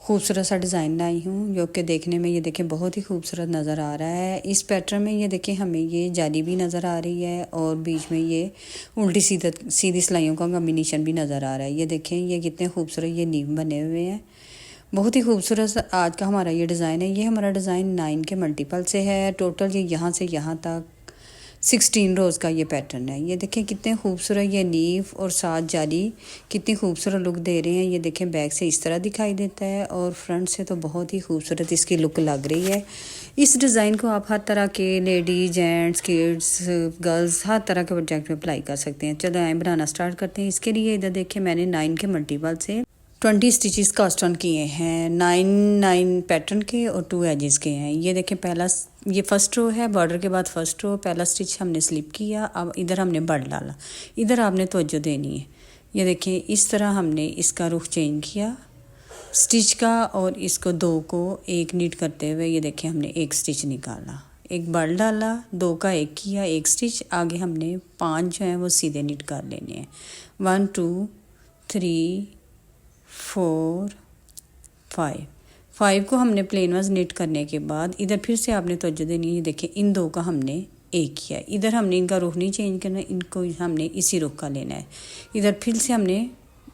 खूबसूरत सा डिज़ाइन लाई हूँ जो कि देखने में ये देखें बहुत ही खूबसूरत नज़र आ रहा है। इस पैटर्न में ये देखें हमें ये जाली भी नज़र आ रही है और बीच में ये उल्टी सीधी सिलाइयों का कॉम्बिनेशन भी नज़र आ रहा है। ये देखें ये कितने खूबसूरत ये नीम बने हुए हैं, बहुत ही खूबसूरत आज का हमारा ये डिज़ाइन है। ये हमारा डिज़ाइन 9 के मल्टीपल से है। टोटल ये यहाँ से यहाँ तक 16 रोज़ का ये पैटर्न है। ये देखें कितने खूबसूरत ये नीफ और साथ जाली कितनी खूबसूरत लुक दे रहे हैं। ये देखें बैक से इस तरह दिखाई देता है और फ्रंट से तो बहुत ही खूबसूरत इसकी लुक लग रही है। इस डिज़ाइन को आप हर तरह के लेडीज, जेंट्स, किड्स, गर्ल्स हर तरह के प्रोजेक्ट में अप्लाई कर सकते हैं। चलो आए बनाना स्टार्ट करते हैं। इसके लिए इधर देखें मैंने 9 के मल्टीपल से 20 स्टिचेस कास्ट ऑन किए हैं। 9 पैटर्न के और 2 एजेस के हैं। ये देखें पहला ये फर्स्ट रो है, बॉर्डर के बाद फर्स्ट रो, पहला स्टिच हमने स्लिप किया। अब इधर हमने बढ़ डाला, इधर आपने तवज्जो देनी है। ये देखें इस तरह हमने इसका रुख चेंज किया स्टिच का और इसको 2 को एक नीट करते हुए ये देखें हमने एक स्टिच निकाला, एक बढ़ डाला, 2 का एक किया, एक स्टिच। आगे हमने 5 जो हैं वो सीधे नीट कर लेने हैं। 1 2 3 4 5 को हमने प्लेन वाइज नीट करने के बाद इधर फिर से आपने तवज्जो देनी है। देखें इन 2 का हमने एक किया, इधर हमने इनका रुख नहीं चेंज करना, इनको हमने इसी रुख का लेना है। इधर फिर से हमने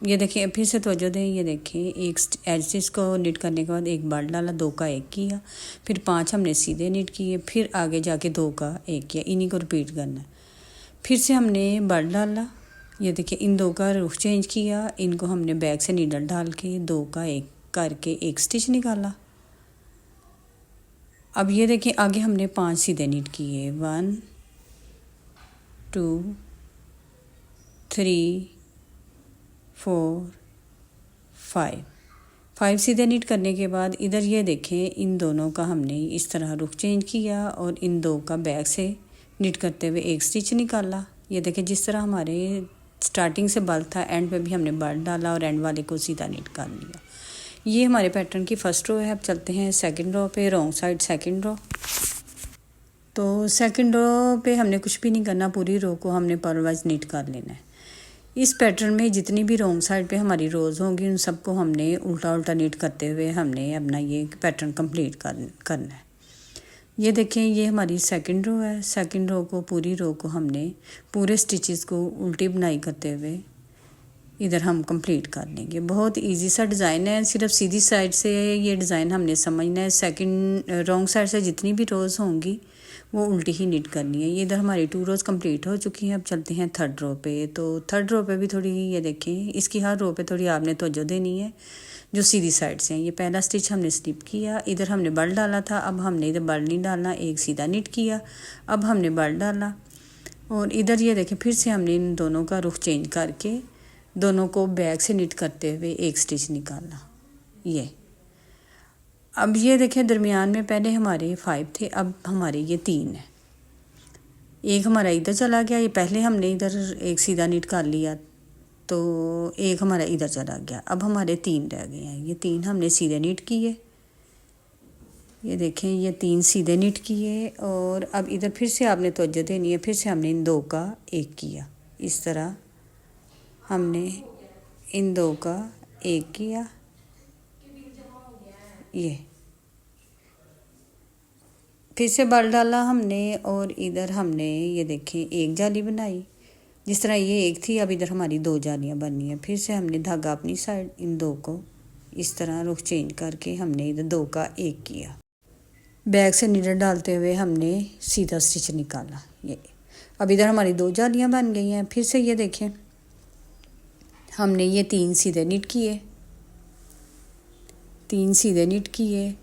ये देखें फिर से तवज्जो दें। ये देखें एक एज को नीट करने के बाद एक बाल डाला, 2 का एक किया, फिर 5 हमने सीधे नीट किए, फिर आगे जाके 2 का एक किया। इन्हीं को रिपीट करना है। फिर से हमने बाल डाला, ये देखिए इन 2 का रुख चेंज किया, इनको हमने बैक से नीडल डाल के 2 का एक करके एक स्टिच निकाला। अब ये देखिए आगे हमने 5 सीधे नीट किए, 1 2 3 4 5 सीधे नीट करने के बाद इधर ये देखें इन दोनों का हमने इस तरह रुख चेंज किया और इन 2 का बैक से नीट करते हुए एक स्टिच निकाला। ये देखें जिस तरह हमारे स्टार्टिंग से बल था एंड पे भी हमने बल डाला और एंड वाले को सीधा नीट कर लिया। ये हमारे पैटर्न की फर्स्ट रो है। अब चलते हैं सेकंड रो पे, रॉन्ग साइड सेकंड रो। तो सेकंड रो पे हमने कुछ भी नहीं करना, पूरी रो को हमने पर्ल वाइज नीट कर लेना है। इस पैटर्न में जितनी भी रॉन्ग साइड पे हमारी रोज़ होंगी उन सबको हमने उल्टा उल्टा नीट करते हुए हमने अपना ये पैटर्न कंप्लीट करना है। ये देखें ये हमारी सेकंड रो है। सेकंड रो को पूरी रो को हमने पूरे स्टिचेस को उल्टी बुनाई करते हुए इधर हम कंप्लीट कर लेंगे। बहुत इजी सा डिज़ाइन है, सिर्फ सीधी साइड से ये डिज़ाइन हमने समझना है। सेकंड रॉन्ग साइड से जितनी भी रोज़ होंगी वो उल्टी ही नीट करनी है। ये इधर हमारी 2 रोज़ कंप्लीट हो चुकी हैं। अब चलते हैं थर्ड रो पे। तो थर्ड रो पे भी थोड़ी ये देखें इसकी हर रो पे थोड़ी आपने तवज्जो देनी है जो सीधी साइड से हैं। ये पहला स्टिच हमने स्लिप किया, इधर हमने बल डाला था, अब हमने इधर बल नहीं डालना, एक सीधा नीट किया, अब हमने बल डाला और इधर ये देखें फिर से हमने इन दोनों का रुख चेंज करके दोनों को बैक से नीट करते हुए एक स्टिच निकाला। ये अब ये देखें दरमियान में पहले हमारे 5 थे, अब हमारे ये 3 है। एक हमारा इधर चला गया, ये पहले हमने इधर एक सीधा नीट कर लिया तो एक हमारा इधर चला गया। अब हमारे 3 रह गए हैं। ये 3 हमने सीधे नीट किए, ये देखें ये 3 सीधे नीट किए और अब इधर फिर से आपने तवज्जो देनी है। फिर से हमने इन 2 का एक किया, इस तरह हमने इन 2 का एक किया, ये फिर से बल डाला हमने और इधर हमने ये देखें एक जाली बनाई। जिस तरह ये एक थी अब इधर हमारी 2 जालियां बननी है। फिर से हमने धागा अपनी साइड इन 2 को इस तरह रुख चेंज करके हमने इधर 2 का एक किया, बैक से नीडल डालते हुए हमने सीधा स्टिच निकाला। ये अब इधर हमारी 2 जालियां बन गई हैं। फिर से ये देखें हमने ये 3 सीधे नीट किए, 3 सीधे नीट किए।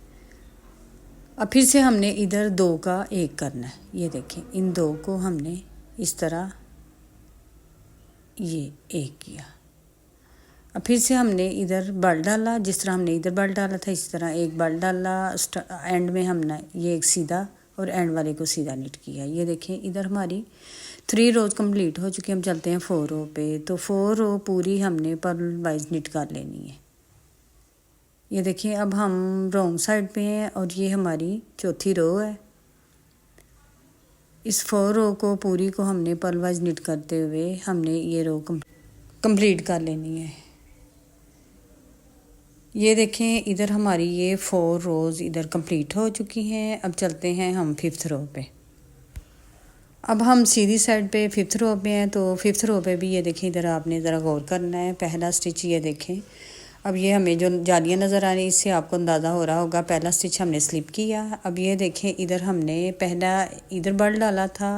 अब फिर से हमने इधर 2 का एक करना है। ये देखें इन 2 को हमने इस तरह ये एक किया। अब फिर से हमने इधर बल डाला, जिस तरह हमने इधर बल डाला था इस तरह एक बल डाला। एंड में हमने ये एक सीधा और एंड वाले को सीधा नीट किया। ये देखें इधर हमारी 3 रोज़ कंप्लीट हो चुकी हैं। हम चलते हैं 4 रो पे। तो 4 रो पूरी हमने पर्ल वाइज नीट कर लेनी है। ये देखिए अब हम रॉन्ग साइड पे हैं और ये हमारी चौथी रो है। इस 4 रो को पूरी को हमने पर्ल वाइज नीट करते हुए हमने ये रो कंप्लीट कर लेनी है। ये देखें इधर हमारी ये 4 रोज़ इधर कंप्लीट हो चुकी हैं। अब चलते हैं हम 5th रो पे। अब हम सीधी साइड पे 5th रो पे हैं, तो 5th रो पे भी ये देखें इधर आपने ज़रा गौर करना है। पहला स्टिच ये देखें, अब ये हमें जो जालियाँ नज़र आ रही हैं इससे आपको अंदाज़ा हो रहा होगा पहला स्टिच हमने स्लिप किया। अब ये देखें इधर हमने पहला इधर बल डाला था,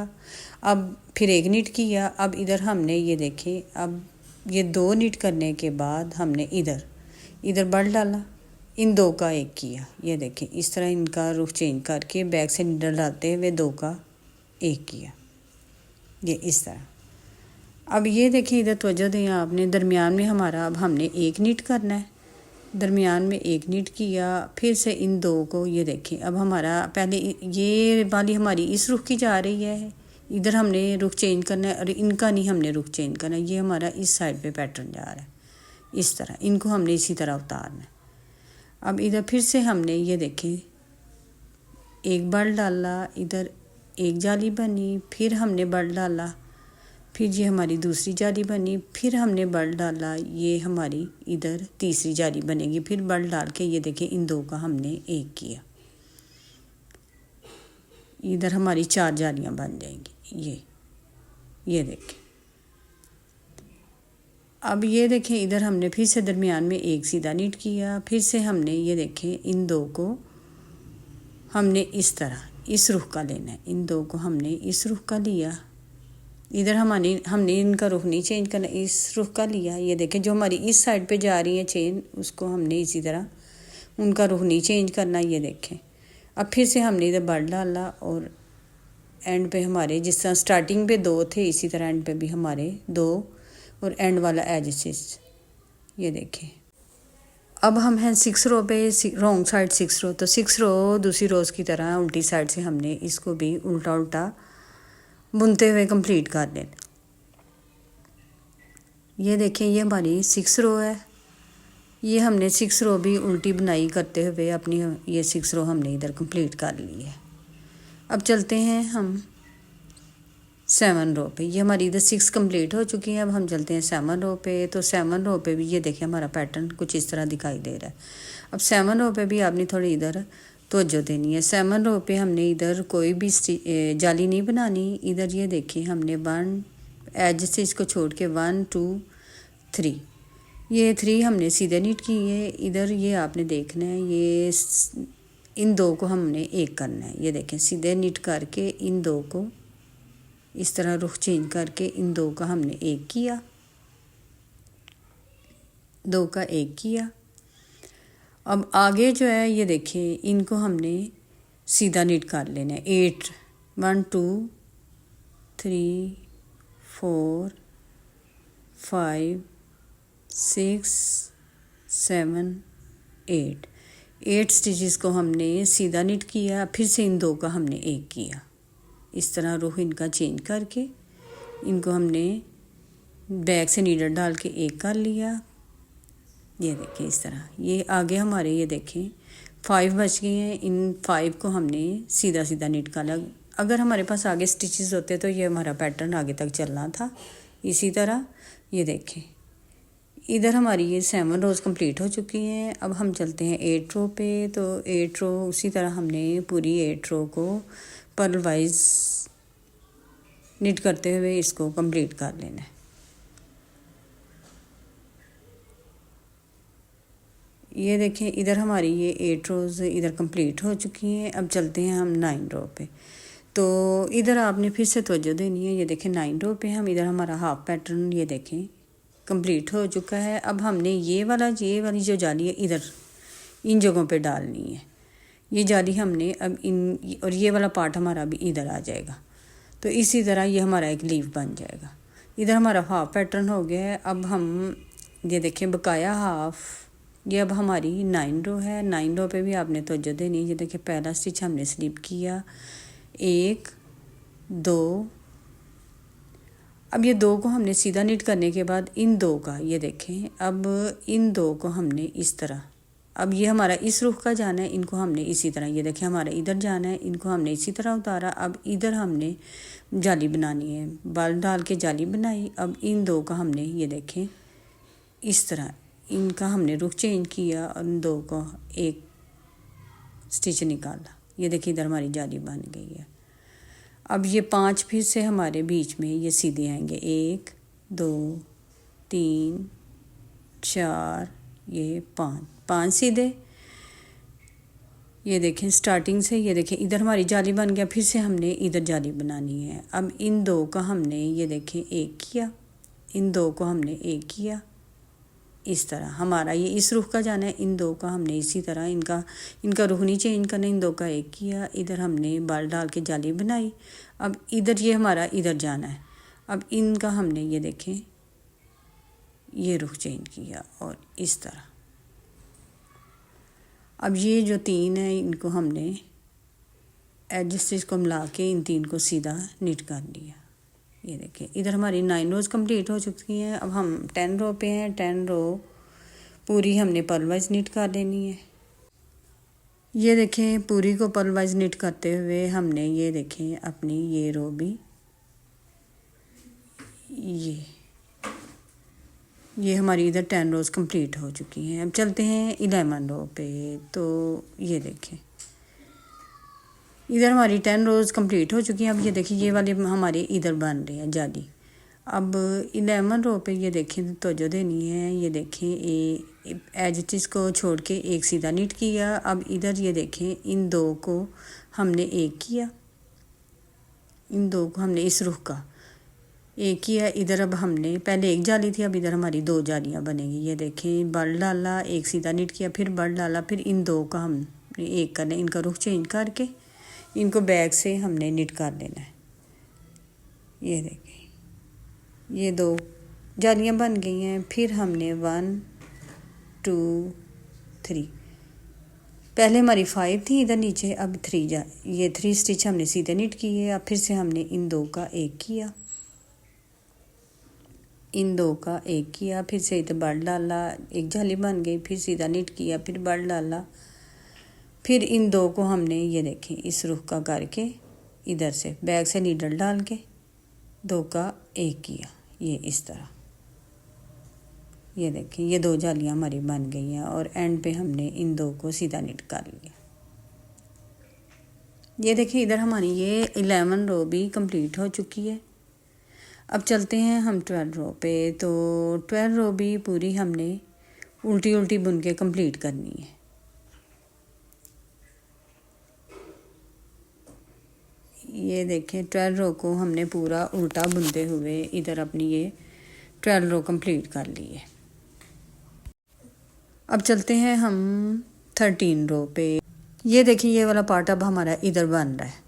अब फिर एक नीट किया। अब इधर हमने ये देखें, अब ये 2 नीट करने के बाद हमने इधर बल डाला, इन 2 का 1 किया। ये देखें इस तरह इनका रुख चेंज करके बैक से नीडल डालते हुए 2 का 1 किया, ये इस तरह। अब ये देखें इधर तवज्जो दें आपने, दरमियान में हमारा अब हमने 1 नीट करना है। दरमियान में 1 नीट किया, फिर से इन 2 को ये देखें। अब हमारा पहले ये वाली हमारी इस रुख की जा रही है, इधर हमने रुख चेंज करना है, और इनका नहीं हमने रुख चेंज करना है। ये हमारा इस साइड पे पैटर्न जा रहा है, इस तरह इनको हमने इसी तरह उतारना है। अब इधर फिर से हमने ये देखें एक बल डाला, इधर एक जाली बनी, फिर हमने बल डाला, फिर ये हमारी दूसरी जाली बनी, फिर हमने बल डाला, ये हमारी इधर तीसरी जाली बनेगी। फिर बल डाल के ये देखें इन 2 का हमने 1 किया, इधर हमारी 4 जालियां बन जाएंगी। ये देखें। अब ये देखें इधर हमने फिर से दरमियान में 1 सीधा नीट किया, फिर से हमने ये देखें इन 2 को हमने इस तरह इस रुख का लेना है। इन 2 को हमने इस रुख का लिया, इधर हमने इनका रुख नहीं चेंज करना, इस रुख का लिया। ये देखें जो हमारी इस साइड पे जा रही है चेन, उसको हमने इसी तरह उनका रुख नहीं चेंज करना। ये देखें अब फिर से हमने इधर बल डाला, और एंड पे हमारे जिस तरह स्टार्टिंग पे 2 थे, इसी तरह एंड पे भी हमारे 2 और एंड वाला एज स्टिच। ये देखें अब हम हैं 6 रो पे, रॉन्ग साइड 6 रो। तो 6 रो दूसरी रोज़ की तरह उल्टी साइड से हमने इसको भी उल्टा उल्टा बुनते हुए कंप्लीट कर लेना। ये देखें ये हमारी 6 रो है, ये हमने 6 रो भी उल्टी बुनाई करते हुए अपनी ये 6 रो हमने इधर कंप्लीट कर ली है। अब चलते हैं हम 7 रो पे। ये हमारी इधर 6 कंप्लीट हो चुकी है। अब हम चलते हैं 7 रो पे। तो 7 रो पे भी ये देखें हमारा पैटर्न कुछ इस तरह दिखाई दे रहा है। अब 7 रो पे भी आपने थोड़ी इधर तवज्जो देनी है। 7 रो पे हमने इधर कोई भी जाली नहीं बनानी। इधर ये देखिए हमने 1 एज से इसको छोड़ के 1 2 3, ये 3 हमने सीधे नीट की है। इधर ये आपने देखना है, ये इन 2 को हमने 1 करना है। ये देखें सीधे नीट करके इन 2 को इस तरह रुख चेंज करके इन 2 का हमने 1 किया, 2 का 1 किया। अब आगे जो है ये देखिए इनको हमने सीधा नीट कर लेना है। 8 1 2 3 4 5 6 7 8 स्टिचेस को हमने सीधा नीट किया, फिर से इन 2 का हमने 1 किया। इस तरह रुख इनका चेंज करके इनको हमने बैक से नीडल डाल के 1 कर लिया। ये देखिए इस तरह ये आगे हमारे ये देखें 5 बच गए हैं। इन 5 को हमने सीधा सीधा नीट करना। अगर हमारे पास आगे स्टिचेस होते तो ये हमारा पैटर्न आगे तक चलना था। इसी तरह ये देखें इधर हमारी ये 7 रोज़ कंप्लीट हो चुकी हैं। अब हम चलते हैं 8 रो पे। तो 8 रो उसी तरह हमने पूरी 8 रो को पर्ल वाइज नीट करते हुए इसको कंप्लीट कर लेना है। ये देखें इधर हमारी ये 8 रोज़ इधर कंप्लीट हो चुकी हैं। अब चलते हैं हम 9 रो पे। तो इधर आपने फिर से तवज्जो देनी है। ये देखें 9 रो पे हम इधर हमारा हाफ पैटर्न ये देखें कंप्लीट हो चुका है। अब हमने ये वाली जो जाली है इधर इन जगहों पे डालनी है। ये जाली हमने अब इन और ये वाला पार्ट हमारा भी इधर आ जाएगा। तो इसी तरह ये हमारा एक लीफ बन जाएगा। इधर हमारा हाफ पैटर्न हो गया है। अब हम ये देखें बकाया हाफ, ये अब हमारी 9 रो है। 9 रो पे भी आपने तवज्जो देनी है। ये देखिए पहला स्टिच हमने स्लिप किया 1 2। अब ये 2 को हमने सीधा नीट करने के बाद इन 2 का ये देखें अब इन 2 को हमने इस तरह, अब ये हमारा इस रुख का जाना है, इनको हमने इसी तरह ये देखें हमारा इधर जाना है, इनको हमने इसी तरह उतारा। अब इधर हमने जाली बनानी है, बल डाल के जाली बनाई। अब इन 2 का हमने ये देखें इस तरह इनका हमने रुख चेंज किया और इन दो को एक स्टिच निकाला। ये देखिए इधर हमारी जाली बन गई है। अब ये 5 फिर से हमारे बीच में ये सीधे आएंगे, 1 2 3 4, ये 5 सीधे। ये देखें स्टार्टिंग से, ये देखें इधर हमारी जाली बन गया, फिर से हमने इधर जाली बनानी है। अब इन दो का हमने ये देखें एक किया, इन दो को हमने एक किया, इस तरह हमारा ये इस रुख का जाना है। इन दो का हमने इसी तरह इनका रुख नहीं चेंज करना। इन दो का एक किया, इधर हमने बाल डाल के जाली बनाई। अब इधर ये हमारा इधर जाना है। अब इनका हमने ये देखें ये रुख चेंज किया और इस तरह। अब ये जो 3 है इनको हमने एज स्टिच को मिला के इन 3 को सीधा निट कर लिया। ये देखिए इधर हमारी 9 रोज़ कंप्लीट हो चुकी हैं। अब हम 10 रो पे हैं। 10 रो पूरी हमने पर्ल वाइज निट कर लेनी है। ये देखें पूरी को पर्ल वाइज निट करते हुए हमने ये देखें अपनी ये रो भी ये हमारी इधर 10 रोज़ कंप्लीट हो चुकी हैं। अब चलते हैं 11 रो पे। तो ये देखें इधर हमारी 10 रोज़ कंप्लीट हो चुकी हैं। अब ये देखिए ये वाले हमारे इधर बन रहे हैं जाली। अब 11 रो पे ये देखें तवज्जो देनी है। ये देखें एज स्टिच को छोड़ के एक सीधा निट किया। अब इधर ये देखें इन दो को हमने एक किया, इन दो को हमने इस रुख का एक किया। इधर अब हमने पहले एक जाली थी, अब इधर हमारी 2 जालियाँ बनेंगी। ये देखें बल डाला, एक सीधा निट किया, फिर बल डाला, फिर इन दो का हमने एक करना है। इनका रुख चेंज करके इनको बैक से हमने निट कर लेना है। ये देखें ये 2 जालियाँ बन गई हैं। फिर हमने 1 2 3, पहले हमारी 5 थी इधर नीचे, अब 3 ये 3 स्टिच हमने सीधे निट किए। अब फिर से हमने इन 2 का एक किया, इन 2 का एक किया, फिर से इधर बल डाला, एक जाली बन गई, फिर सीधा निट किया, फिर बल डाला, फिर इन 2 को हमने ये देखें इस रुख का करके इधर से बैक से नीडल डाल के 2 का एक किया, ये इस तरह। ये देखें ये 2 जालियाँ हमारी बन गई हैं और एंड पे हमने इन 2 को सीधा निट कर लिया। ये देखिए इधर हमारी ये 11 रो भी कंप्लीट हो चुकी है। अब चलते हैं हम 12 रो पे। तो 12 रो भी पूरी हमने उल्टी उल्टी बुन के कंप्लीट करनी है। ये देखें 12 रो को हमने पूरा उल्टा बुनते हुए इधर अपनी ये 12 रो कंप्लीट कर ली है। अब चलते हैं हम 13 रो पे। ये देखिए ये वाला पार्ट अब हमारा इधर बन रहा है।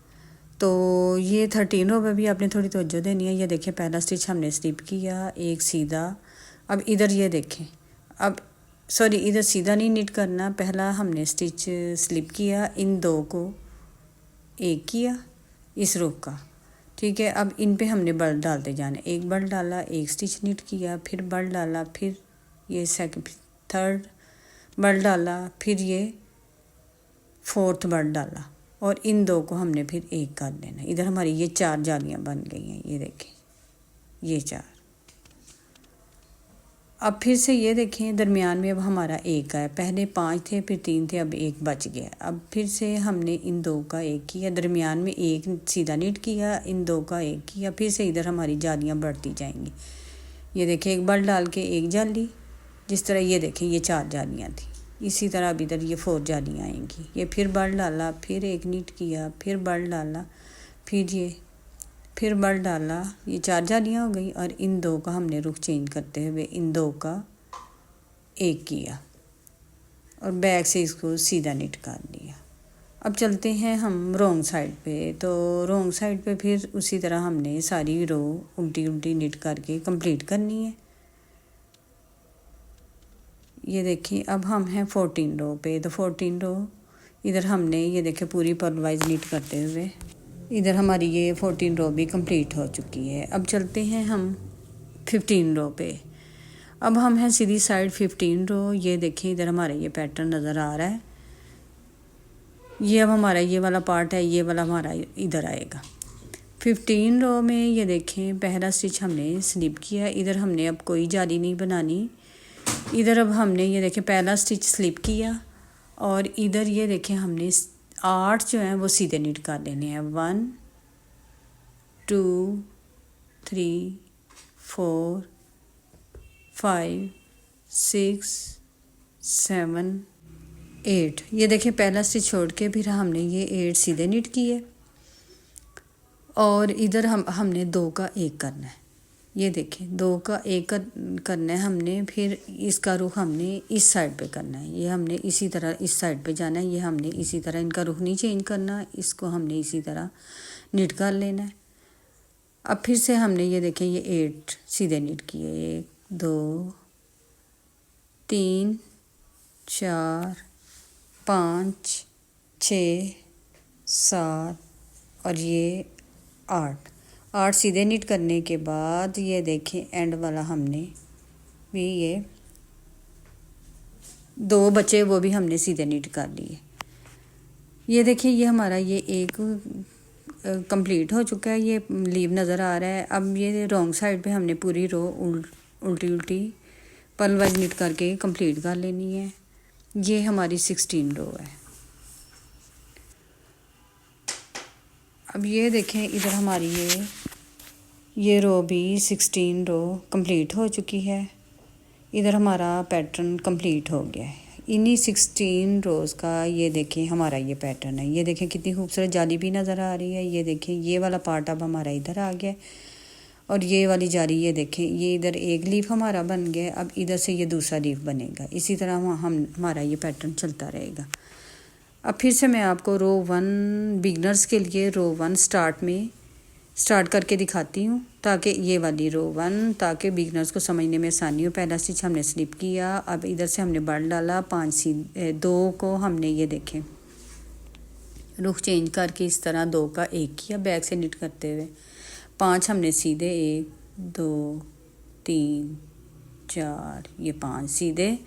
तो ये 13 रो पे भी आपने थोड़ी तवज्जो देनी है। ये देखिए पहला स्टिच हमने स्लिप किया, एक सीधा। अब इधर ये देखें, अब सॉरी इधर सीधा नहीं निट करना, पहला हमने स्टिच स्लिप किया, इन 2 को एक किया इस रुख का, ठीक है। अब इन पे हमने बल डालते जाना, एक बल डाला, एक स्टिच निट किया, फिर बल डाला, फिर ये थर्ड बल डाला, फिर ये 4th बल डाला और इन 2 को हमने फिर एक कर लेना। इधर हमारी ये 4 जालियाँ बन गई हैं। ये देखें ये 4। अब फिर से ये देखें दरमियान में अब हमारा एक है, पहले 5 थे, फिर 3 थे, अब एक बच गया। अब फिर से हमने इन 2 का एक किया, दरमियान में एक सीधा निट किया, इन 2 का एक किया, फिर से इधर हमारी जालियाँ बढ़ती जाएंगी। ये देखें एक बल डाल के एक जाली, जिस तरह ये देखें ये 4 जालियाँ थी, इसी तरह अब इधर ये 4 जालियाँ आएंगी। ये फिर बल डाला, फिर एक निट किया, फिर बल डाला, फिर बल डाला, ये 4 जालियाँ हो गई और इन 2 का हमने रुख चेंज करते हुए इन 2 का एक किया और बैक से इसको सीधा निट कर लिया। अब चलते हैं हम रोंग साइड पे। तो रोंग साइड पे फिर उसी तरह हमने सारी रो उल्टी उल्टी निट करके कंप्लीट करनी है। ये देखिए अब हम हैं 14 रो पे। तो 14 रो इधर हमने ये देखे पूरी पर्ल वाइज निट करते हुए इधर हमारी ये 14 रो भी कंप्लीट हो चुकी है। अब चलते हैं हम 15 रो पे। अब हम हैं सीधी साइड 15 रो। ये देखिए इधर हमारा ये पैटर्न नज़र आ रहा है। ये अब हमारा ये वाला पार्ट है, ये वाला हमारा इधर आएगा। 15 रो में ये देखें पहला स्टिच हमने स्लिप किया, इधर हमने अब कोई जाली नहीं बनानी, इधर अब हमने ये देखें पहला स्टिच स्लिप किया और इधर ये देखें हमने 8 जो हैं वो सीधे नीट कर लेने हैं। 1 2 3 4 5 6 7 8। ये देखिए पहला स्टिच छोड़ के फिर हमने ये 8 सीधे नीट किए और इधर हमने 2 का 1 करना है। ये देखिए 2 का 1 करना है हमने। फिर इसका रुख हमने इस साइड पे करना है। ये हमने इसी तरह इस साइड पे जाना है। ये हमने इसी तरह इनका रुख नहीं चेंज करना, इसको हमने इसी तरह नीट कर लेना है। अब फिर से हमने ये देखें ये 8 सीधे नीट किए। 1 2 3 4 5 6 7 और ये 8 सीधे नीट करने के बाद ये देखें एंड वाला हमने भी ये 2 बचे वो भी हमने सीधे नीट कर लिए। ये देखिए ये हमारा ये एक कंप्लीट हो चुका है। ये लीव नज़र आ रहा है। अब ये रॉन्ग साइड पे हमने पूरी रो उल्टी उल्टी पल वाइज नीट करके कंप्लीट कर लेनी है। ये हमारी 16 रो है। अब ये देखें इधर हमारी ये रो भी 16 रो कंप्लीट हो चुकी है। इधर हमारा पैटर्न कंप्लीट हो गया है। इन्हीं 16 रोज़ का ये देखें हमारा ये पैटर्न है। ये देखें कितनी खूबसूरत जाली भी नज़र आ रही है। ये देखें ये वाला पार्ट अब हमारा इधर आ गया और ये वाली जाली ये देखें ये इधर एक लीफ हमारा बन गया। अब इधर से ये दूसरा लीफ बनेगा। इसी तरह हमारा ये पैटर्न चलता रहेगा। अब फिर से मैं आपको रो 1 बिगनर्स के लिए रो 1 स्टार्ट करके दिखाती हूँ ताकि ये वाली रो 1 ताकि बिगनर्स को समझने में आसानी हो। पहला स्टिच हमने स्लिप किया। अब इधर से हमने बढ़ डाला 2 को हमने ये देखें रुख चेंज करके इस तरह 2 का 1 किया बैक से निट करते हुए। 5 हमने सीधे 1 2 3 4 ये 5 सीधे।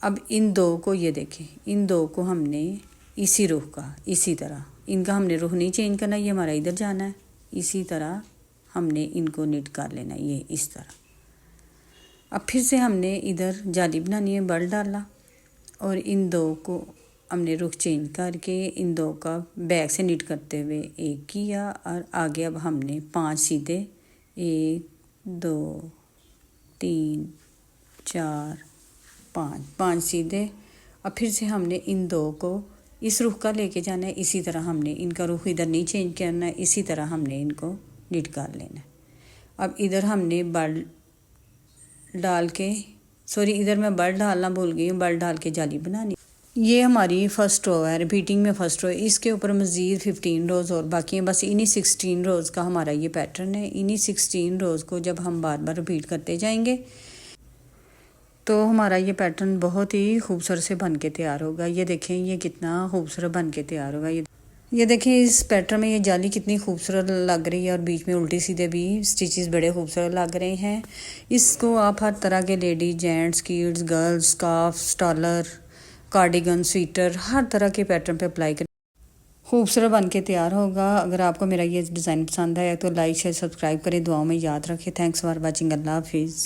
अब इन 2 को ये देखें इन 2 को हमने इसी रुख का इसी तरह इनका हमने रुख नहीं चेंज करना। ये हमारा इधर जाना है। इसी तरह हमने इनको निट कर लेना ये इस तरह। अब फिर से हमने इधर जाली बनानी है। बल डाला और इन 2 को हमने रुख चेंज करके इन 2 का बैक से निट करते हुए 1 किया और आगे अब हमने 5 सीधे 1 2 3 4 5 सीधे। अब फिर से हमने इन 2 को इस रुख का लेके जाना है। इसी तरह हमने इनका रुख इधर नहीं चेंज करना है। इसी तरह हमने इनको निट कर लेना है। अब इधर हमने बल डाल के इधर मैं बल डालना भूल गई हूँ। बल डाल के जाली बनानी। ये हमारी फर्स्ट रो है। रिपीटिंग में फर्स्ट रो है। इसके ऊपर मज़ीद 15 रोज़ और बाकी हैं। बस इन्हीं 16 रोज़ का हमारा ये पैटर्न है। इन्हीं 16 रोज़ को जब हम बार बार रिपीट करते जाएंगे तो हमारा ये पैटर्न बहुत ही खूबसूरत से बन के तैयार होगा। ये देखें ये कितना खूबसूरत बन के तैयार होगा। ये देखें इस पैटर्न में ये जाली कितनी खूबसूरत लग रही है और बीच में उल्टी सीधे भी स्टिचेस बड़े खूबसूरत लग रहे हैं। इसको आप हर तरह के ladies gents kids girls scarf stole cardigan sweater हर तरह के पैटर्न पे अप्लाई करें। खूबसूरत बन के तैयार होगा। अगर आपको मेरा ये डिज़ाइन पसंद आया तो लाइक शेयर सब्सक्राइब करें। दुआओं में याद रखें। Thanks for watching. अल्लाह हाफिज़।